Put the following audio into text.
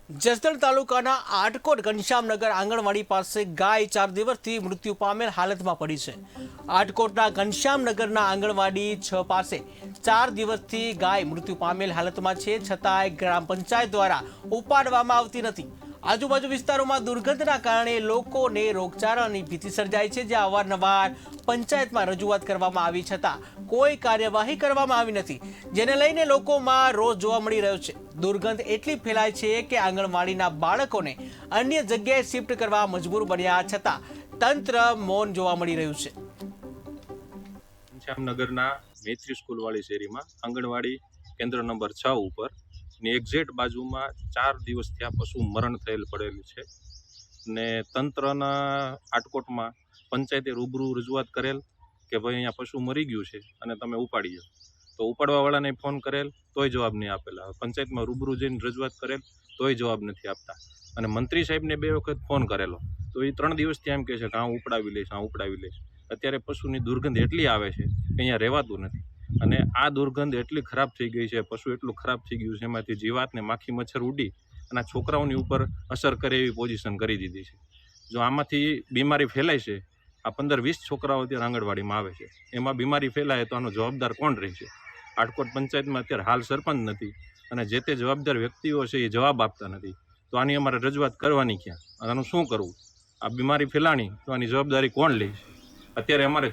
જસદણ તાલુકાના આટકોટ ઘનશ્યામનગર આંગણવાડી પાસે ગાય 4 દિવસથી મૃત્યુ પામેલ હાલતમાં પડી છે। આટકોટના ઘનશ્યામનગરના આંગણવાડી 6 પાસે 4 દિવસથી ગાય મૃત્યુ પામેલ હાલતમાં છે, છતાંય ગ્રામ પંચાયત દ્વારા ઉપાડવામાં આવતી નથી। આજુબાજુ વિસ્તારોમાં દુર્ગંધના કારણે લોકોને રોગચાળાની ભીતિ સર્જાય છે, જ્યાં અવારનવાર પંચાયતમાં રજૂઆત કરવામાં આવી છતાં કોઈ કાર્યવાહી કરવામાં આવી નથી, જેને લઈને લોકોમાં રોષ જોવા મળી રહ્યો છે। દુર્ગંધ એટલી ફેલાય છે કે આંગણવાડીના બાળકોને અન્ય જગ્યાએ શિફ્ટ કરવા મજબૂર બન્યા છતાં તંત્ર મૌન જોવા મળી રહ્યું છે। ઘનશ્યામનગરના મૈત્રી સ્કૂલવાળી શેરીમાં આંગણવાડી કેન્દ્ર નંબર 6 ઉપર ની એક્ઝેક્ટ બાજુમાં 4 દિવસથી આ પશુ મરણ થયેલ પડેલું છે ને તંત્રના આટકોટમાં પંચાયતે રૂબરૂ રજૂઆત કરેલ કે ભાઈ અહીંયા પશુ મરી ગયું છે અને તમે ઉપાડી જાઓ, તો ઉપાડવાવાળાને ફોન કરેલ તોય જવાબ નહીં આપેલા। પંચાયતમાં રૂબરૂ જઈને રજૂઆત કરેલ તોય જવાબ નથી આપતા અને મંત્રી સાહેબને 2 વખત ફોન કરેલો તો એ 3 દિવસથી એમ કહે છે કે હું ઉપડાવી લઈશ। અત્યારે પશુની દુર્ગંધ એટલી આવે છે કે અહીંયા રહેવાતું નથી અને આ દુર્ગંધ એટલી ખરાબ થઈ ગઈ છે, પશુ એટલું ખરાબ થઈ ગયું છે, એમાંથી જીવાત ને માખી મચ્છર ઉડી અને છોકરાઓની ઉપર અસર કરે એવી પોઝિશન કરી દીધી છે। જો આમાંથી બીમારી ફેલાય છે, આ 15-20 છોકરાઓ અત્યારે આંગણવાડીમાં આવે છે, એમાં બીમારી ફેલાય તો આનો જવાબદાર કોણ રહેશે? આટકોટ પંચાયતમાં અત્યારે હાલ સરપંચ નથી અને જે તે જવાબદાર વ્યક્તિઓ છે એ જવાબ આપતા નથી, તો આની અમારે રજૂઆત કરવાની ક્યાં? આનું શું કરવું? આ બીમારી ફેલાણી તો આની જવાબદારી કોણ લે છે? અત્યારે અમારે